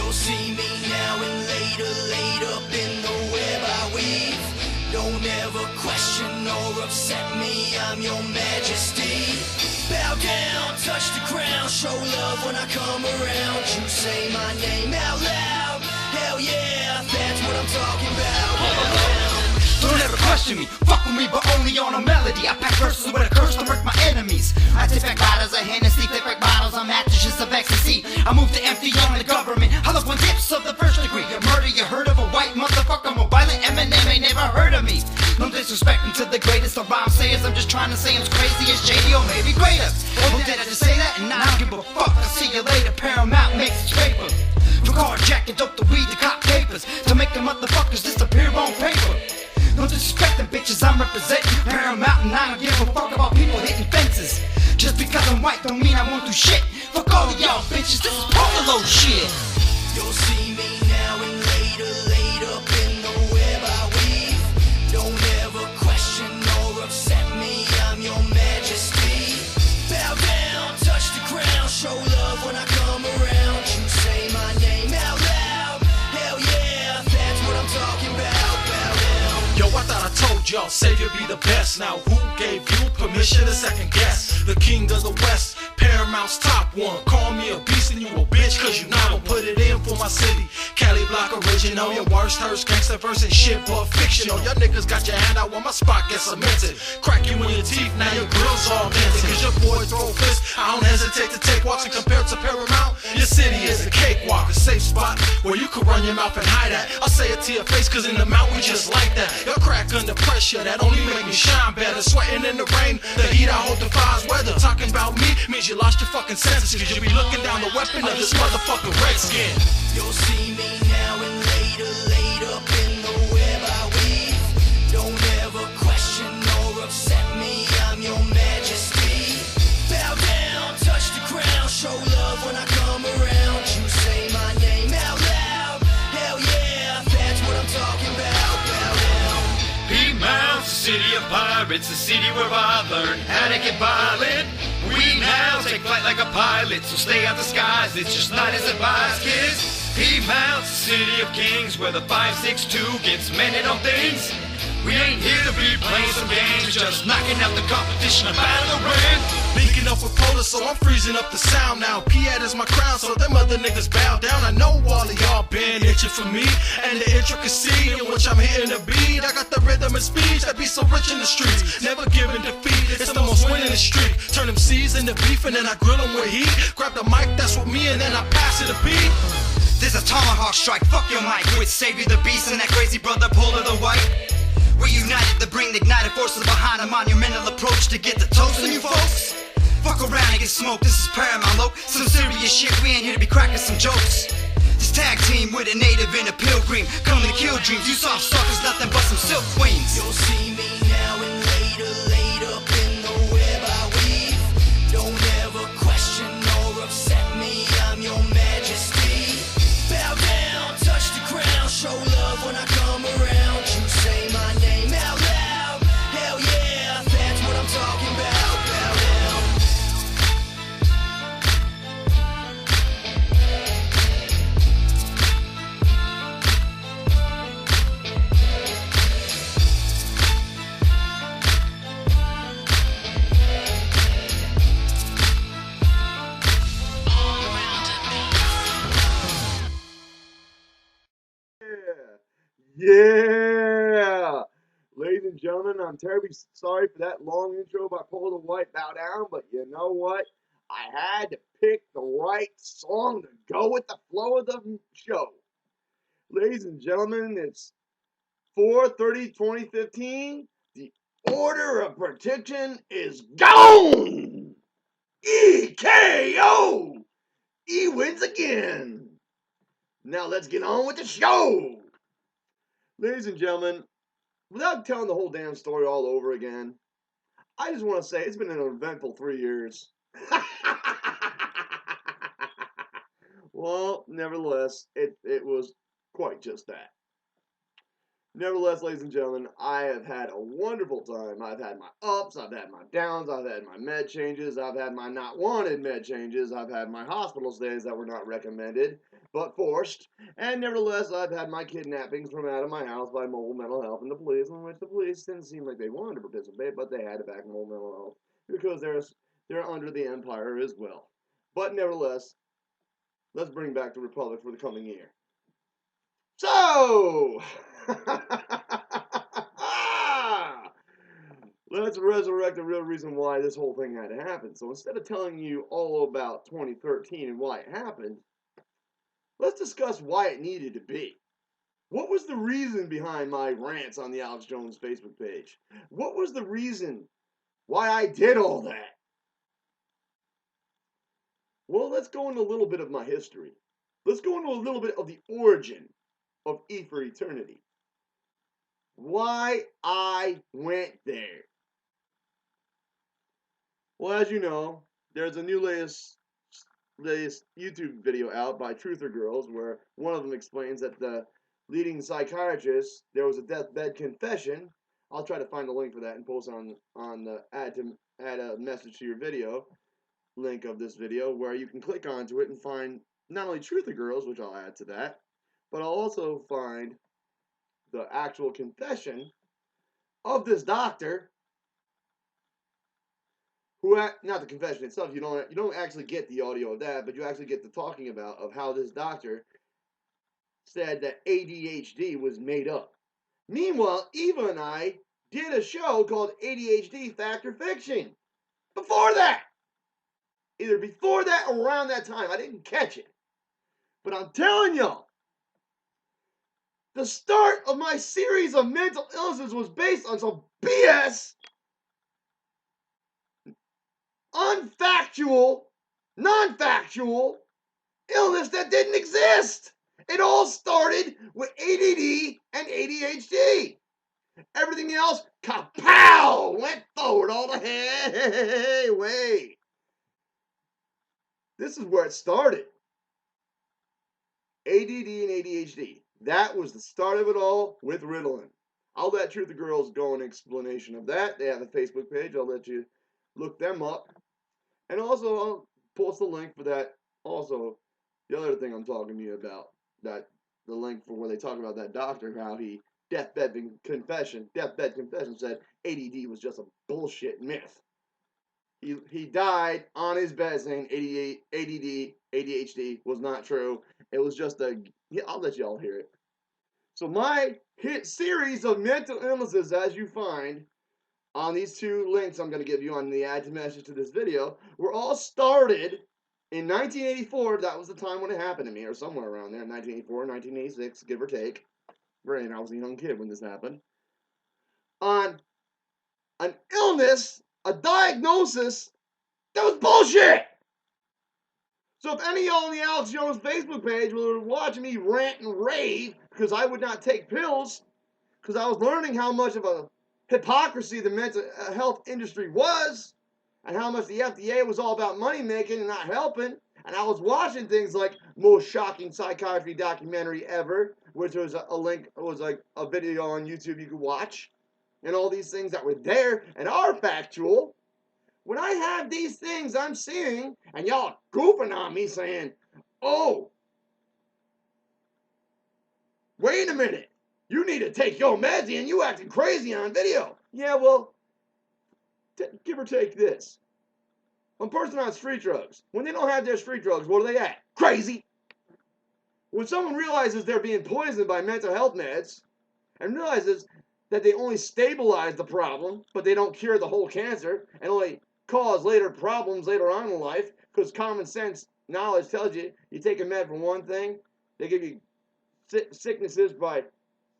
You'll see me now and later, laid up in the web I weave. Don't ever question or upset me, I'm your majesty. Bow down, touch the ground, show love when I come around. You say my name out loud, hell yeah, that's what I'm talking about. Don't ever question me, fuck with me, but only on a melody. I pack verses with a curse to wreck my enemies. I take back bottles of Hennessy, take back bottles on mattresses of ecstasy. I move to empty on the government. I look on tips of the first degree. A murder, you heard of a white motherfucker? I'm a violent Eminem, ain't never heard of me. No disrespecting to the greatest of rhyme sayers. I'm just trying to say I'm as crazy as JD or maybe greater. Oh, did I just say that? And I don't give a fuck. I'll see you later. Paramount makes its paper. From carjacking dope to weed to cop papers, to make the motherfuckers disappear on paper. No disrespect them bitches, I'm representing Paramount, and I don't give a fuck about people hitting fences. Just because I'm white don't mean I won't do shit. Fuck all of y'all bitches, this is polo shit. You'll see me now and later, laid up in the web I weave. Don't ever question or upset me, I'm your majesty. Bow down, touch the ground, show love when I come around. You say my name out loud, hell yeah, that's what I'm talking about. Yo, I thought I told y'all, Savior be the best. Now who gave you permission to second guess? The king of the west, Paramount's top one. Call me a beast and you a bitch, cause you not gonna put it in for my city. Cali Block original, your worst hurts, gangsta verse and shit, but fictional. Y'all niggas got your hand out when my spot gets cemented. Crack you in your teeth, now your grill's all dented. Cause your boy throw fists, I don't hesitate to take walks. And compared to Paramount, your city is a cakewalk. A safe spot where you can run your mouth and hide at. I'll say it to your face, cause in the mouth we just like that. Your crack under pressure, that only make me shine better. Sweating in the rain, the heat I hold defies weather. Talking about me means you lost your fucking senses, cause you be looking down the weapon of this motherfucking redskin. You'll see me now and later, laid up in the web I weave. Don't ever question or upset me, I'm your majesty. Bow down, touch the ground, show love when I come around. You say my name out loud, hell yeah, that's what I'm talking about. P-Mount's the city of pirates, the city where I learned how to get violent. We now take flight like a pilot, so stay out the skies, it's just not as advised, kids. P-Mount's the city of kings, where the 5.62 gets mended on things. We ain't here to be playing some games, just knocking out the competition about the ring. Linking up with Polar, so I'm freezing up the sound now. Piat is my crown, so them other niggas bow down. I know all of y'all been itching for me, and the intricacy in which I'm hitting the beat. I got the rhythm and speech that be so rich in the streets. Never giving defeat, it's the most winning streak. Turn them C's into beef, and then I grill them with heat. Grab the mic, that's with me, and then I pass it a beat. There's a tomahawk strike, fuck your mic. With Savior the Beast and that crazy brother Polar the White. We united to bring the ignited forces behind a monumental approach to get the toast on you folks. Fuck around and get smoked, this is Paramount, low. Some serious shit, we ain't here to be cracking some jokes. This tag team with a native and a pilgrim, coming to kill dreams. You soft suckers, nothing but some silk queens. You'll see me now and later, laid up in the web I weave. Don't ever question or upset me, I'm your majesty. Bow down, touch the ground, show love when I come around. You say my name out loud, hell yeah, that's what I'm talking about. Bow down. Yeah! Ladies and gentlemen, I'm terribly sorry for that long intro by Paul the White Bow Down, but you know what? I had to pick the right song to go with the flow of the show. Ladies and gentlemen, it's 4/30/2015. The order of protection is gone! EKO! E wins again! Now let's get on with the show! Ladies and gentlemen, without telling the whole damn story all over again, I just want to say it's been an eventful 3 years. Well, nevertheless, it was quite just that. Nevertheless, ladies and gentlemen, I have had a wonderful time. I've had my ups, I've had my downs, I've had my med changes, I've had my not wanted med changes, I've had my hospital stays that were not recommended, but forced, and nevertheless, I've had my kidnappings from out of my house by mobile mental health and the police, in which the police didn't seem like they wanted to participate, but they had to back mobile mental health, because they're under the empire as well. But nevertheless, let's bring back the Republic for the coming year. So, let's resurrect the real reason why this whole thing had to happen. So instead of telling you all about 2013 and why it happened, let's discuss why it needed to be. What was the reason behind my rants on the Alex Jones Facebook page? What was the reason why I did all that? Well, let's go into a little bit of my history. Let's go into a little bit of the origin of E for Eternity. Why I went there. Well, as you know, there's a new latest YouTube video out by Truther Girls where one of them explains that the leading psychiatrist, there was a deathbed confession. I'll try to find a link for that and post on the add a message to your video link of this video where you can click onto it and find not only Truther Girls, which I'll add to that, but I'll also find the actual confession of this doctor who, not the confession itself, you don't actually get the audio of that, but you actually get the talking about of how this doctor said that ADHD was made up. Meanwhile, Eva and I did a show called ADHD Fact or Fiction. Before that! Either before that or around that time. I didn't catch it. But I'm telling y'all, the start of my series of mental illnesses was based on some BS, unfactual, non-factual illness that didn't exist. It all started with ADD and ADHD. Everything else, kapow, went forward all the way. This is where it started. ADD and ADHD. That was the start of it all with Ritalin. I'll let Truth Girls go an explanation of that. They have a Facebook page. I'll let you look them up. And also, I'll post a link for that. Also, the other thing I'm talking to you about, that the link for where they talk about that doctor, how he deathbed confession said ADD was just a bullshit myth. He died on his bed saying ADD, ADHD was not true. It was just I'll let y'all hear it. So my hit series of mental illnesses, as you find on these two links I'm going to give you on the add to message to this video, were all started in 1984. That was the time when it happened to me, or somewhere around there, 1984, 1986, give or take. Granted, I was a young kid when this happened. On an illness, a diagnosis that was bullshit. So if any of y'all on the Alex Jones Facebook page were watching me rant and rave because I would not take pills, because I was learning how much of a hypocrisy the mental health industry was, and how much the FDA was all about money making and not helping, and I was watching things like Most Shocking Psychiatry Documentary Ever, which was a link, it was like a video on YouTube you could watch, and all these things that were there and are factual. When I have these things I'm seeing, and y'all goofing on me saying, oh, wait a minute, you need to take your meds and you acting crazy on video. Yeah, well, give or take this. A person on street drugs, when they don't have their street drugs, what are they at? Crazy. When someone realizes they're being poisoned by mental health meds, and realizes that they only stabilize the problem, but they don't cure the whole cancer, and only cause later problems later on in life, because common sense knowledge tells you, you take a med for one thing, they give you sicknesses by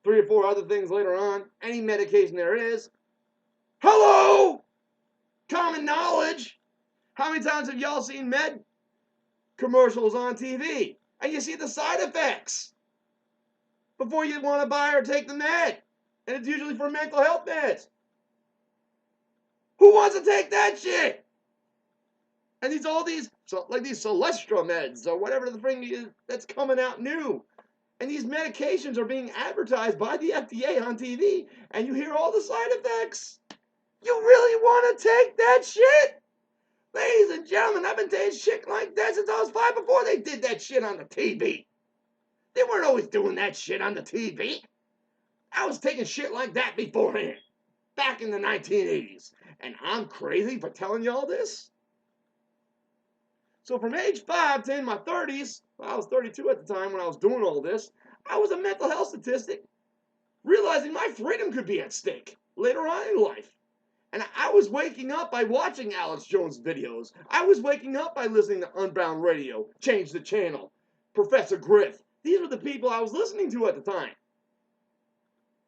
3 or 4 other things later on, any medication there is. Hello! Common knowledge! How many times have y'all seen med commercials on TV? And you see the side effects before you want to buy or take the med. And it's usually for mental health meds. Who wants to take that shit? And these Celestra meds or whatever the thing is that's coming out new. And these medications are being advertised by the FDA on TV, and you hear all the side effects. You really want to take that shit? Ladies and gentlemen, I've been taking shit like that since I was 5 before they did that shit on the TV. They weren't always doing that shit on the TV. I was taking shit like that beforehand, back in the 1980s. And I'm crazy for telling y'all this? So from age 5 to in my 30s, well, I was 32 at the time when I was doing all this, I was a mental health statistic, realizing my freedom could be at stake later on in life. And I was waking up by watching Alex Jones videos. I was waking up by listening to Unbound Radio, Change the Channel, Professor Griff. These were the people I was listening to at the time.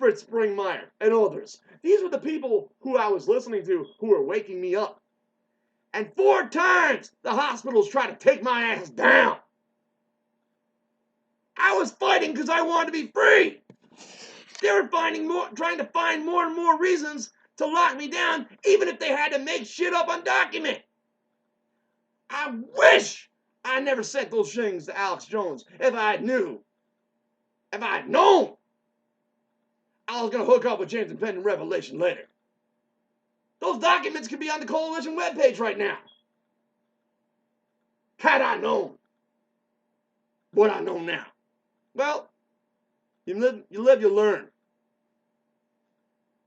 Fritz Springmeier and others. These were the people who I was listening to who were waking me up. And 4 times the hospitals tried to take my ass down. I was fighting because I wanted to be free. They were trying to find more and more reasons to lock me down, even if they had to make shit up on document. I wish I never sent those things to Alex Jones if I knew. If I had known I was going to hook up with James Impending Revelation later. Those documents could be on the Coalition webpage right now. Had I known what I know now. Well, you live, you learn.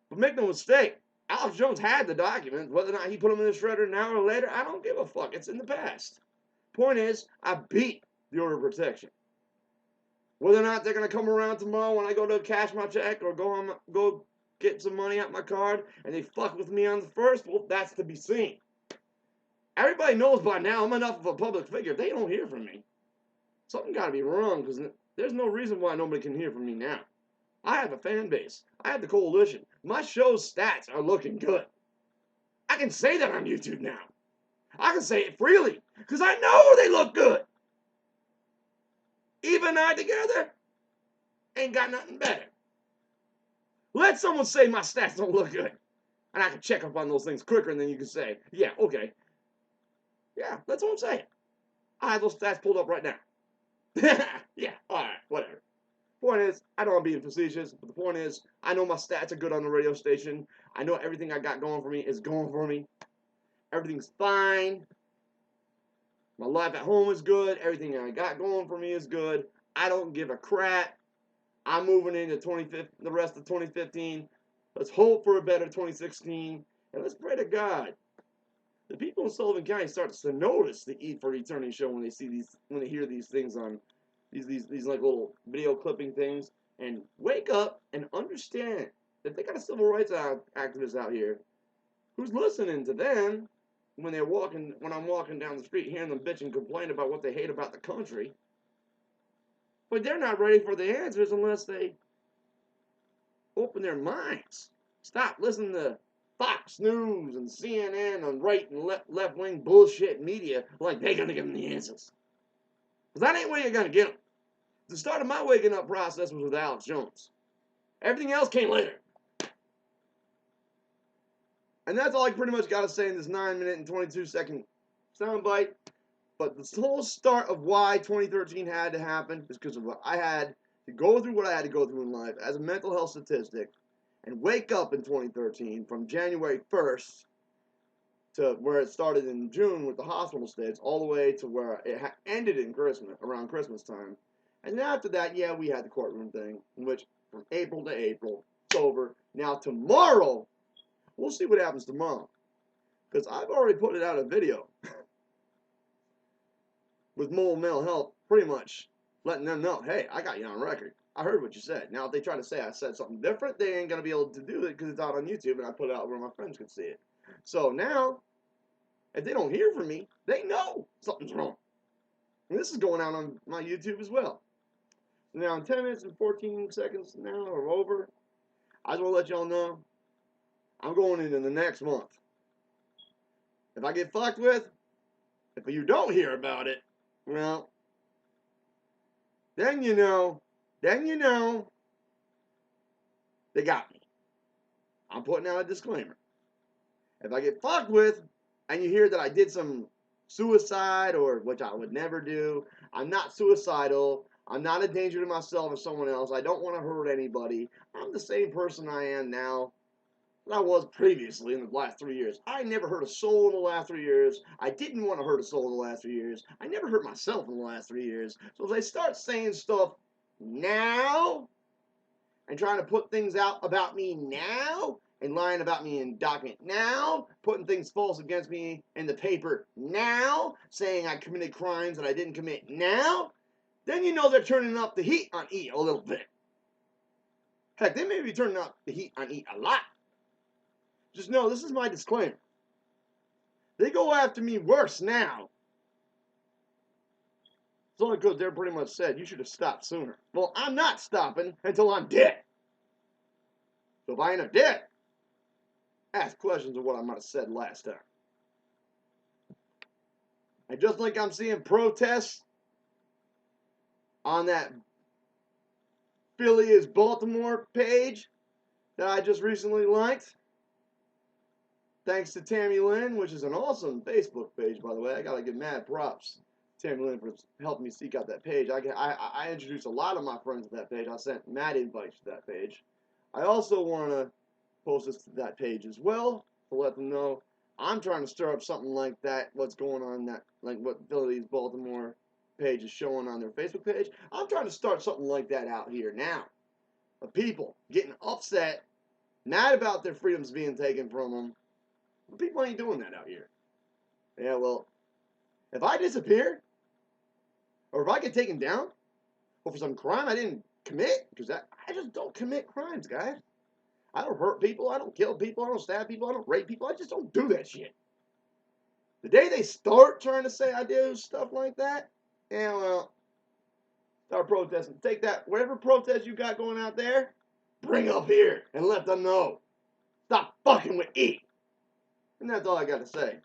But make no mistake, Alex Jones had the documents. Whether or not he put them in the shredder an hour later, I don't give a fuck. It's in the past. Point is, I beat the order of protection. Whether or not they're going to come around tomorrow when I go to cash my check or go get some money out my card and they fuck with me on the first, well, that's to be seen. Everybody knows by now I'm enough of a public figure. They don't hear from me. Something got to be wrong because there's no reason why nobody can hear from me now. I have a fan base. I have the coalition. My show's stats are looking good. I can say that on YouTube now. I can say it freely because I know they look good. Eva and I together ain't got nothing better. Let someone say my stats don't look good. And I can check up on those things quicker than you can say, yeah, okay. Yeah, that's what I'm saying. I have those stats pulled up right now. Yeah, alright, whatever. Point is, I know I'm being facetious, but the point is, I know my stats are good on the radio station. I know everything I got going for me is going for me. Everything's fine. My life at home is good. Everything I got going for me is good. I don't give a crap. I'm moving into the rest of 2015. Let's hope for a better 2016. And let's pray to God. The people in Sullivan County start to notice the Eat for Eternity show when they see these, when they hear these things on these like little video clipping things, and wake up and understand that they got a civil rights activist out here who's listening to them when I'm walking down the street hearing them bitch and complain about what they hate about the country. But they're not ready for the answers unless they open their minds. Stop listening to Fox News and CNN and right and left-wing bullshit media like they're going to give them the answers. Because that ain't where you're going to get them. The start of my waking up process was with Alex Jones. Everything else came later. And that's all I pretty much got to say in this 9-minute and 22-second soundbite. But the whole start of why 2013 had to happen is because of what I had to go through, what I had to go through in life as a mental health statistic, and wake up in 2013 from January 1st to where it started in June with the hospital stays, all the way to where it ended in Christmas, around Christmas time. And then after that, yeah, we had the courtroom thing, in which from April to April, it's over. Now tomorrow, we'll see what happens tomorrow. Because I've already put it out a video with Mole Mental Health, pretty much letting them know, hey, I got you on record. I heard what you said. Now, if they try to say I said something different, they ain't going to be able to do it because it's out on YouTube and I put it out where my friends can see it. So now, if they don't hear from me, they know something's wrong. And this is going out on my YouTube as well. Now, in 10 minutes and 14 seconds now, or over, I just want to let y'all know, I'm going into the next month. If I get fucked with, if you don't hear about it, well, then you know, they got me. I'm putting out a disclaimer. If I get fucked with, and you hear that I did some suicide, or which I would never do, I'm not suicidal, I'm not a danger to myself or someone else. I don't want to hurt anybody. I'm the same person I am now that I was previously in the last 3 years. I never hurt a soul in the last 3 years. I didn't want to hurt a soul in the last 3 years. I never hurt myself in the last 3 years. So if they start saying stuff now and trying to put things out about me now and lying about me in document now, putting things false against me in the paper now, saying I committed crimes that I didn't commit now, then you know they're turning up the heat on E a little bit. Heck, they may be turning up the heat on E a lot. Just know, this is my disclaimer. They go after me worse now. It's only because they're pretty much said, you should have stopped sooner. Well, I'm not stopping until I'm dead. So if I end up dead, ask questions of what I might have said last time. And just like I'm seeing protests on that Philly is Baltimore page that I just recently liked, thanks to Tammy Lynn, which is an awesome Facebook page, by the way. I gotta give mad props to Tammy Lynn for helping me seek out that page. I introduced a lot of my friends to that page. I sent mad invites to that page. I also want to post this to that page as well to let them know I'm trying to stir up something like that. What's going on that, like what Philly's Baltimore page is showing on their Facebook page. I'm trying to start something like that out here now. Of people getting upset, mad about their freedoms being taken from them. But people ain't doing that out here. Yeah, well, if I disappear, or if I get taken down, or for some crime I didn't commit, because I just don't commit crimes, guys. I don't hurt people, I don't kill people, I don't stab people, I don't rape people, I just don't do that shit. The day they start trying to say I do stuff like that, yeah, well, start protesting. Take that, whatever protest you got going out there, bring up here and let them know. Stop fucking with E. And that's all I got to say.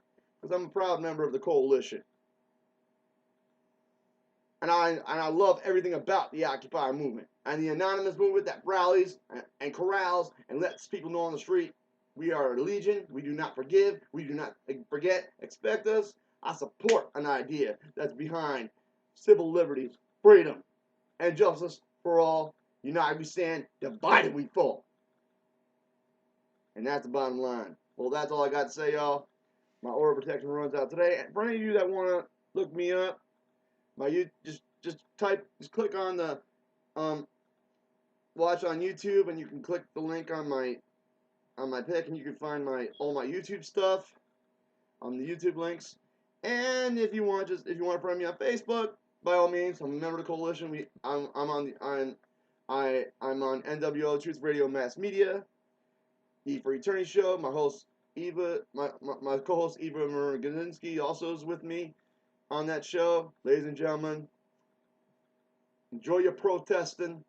Because I'm a proud member of the coalition. And I love everything about the Occupy movement. And the anonymous movement that rallies and corrals and lets people know on the street, we are a legion, we do not forgive, we do not forget, expect us. I support an idea that's behind civil liberties, freedom, and justice for all. United we stand, divided we fall. And that's the bottom line. Well, that's all I got to say, y'all. My order of protection runs out today. And for any of you that want to look me up, just click on the watch on YouTube, and you can click the link on my pic, and you can find all my YouTube stuff on the YouTube links. And if you want to friend me on Facebook, by all means, I'm a member of the coalition. I'm on NWO Truth Radio Mass Media. E for Eternity Show. My host Eva, my co-host Eva Murgazinski also is with me on that show. Ladies and gentlemen, enjoy your protesting.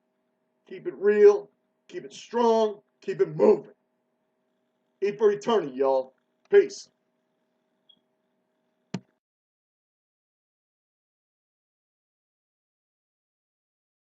Keep it real. Keep it strong. Keep it moving. E for Eternity, y'all. Peace.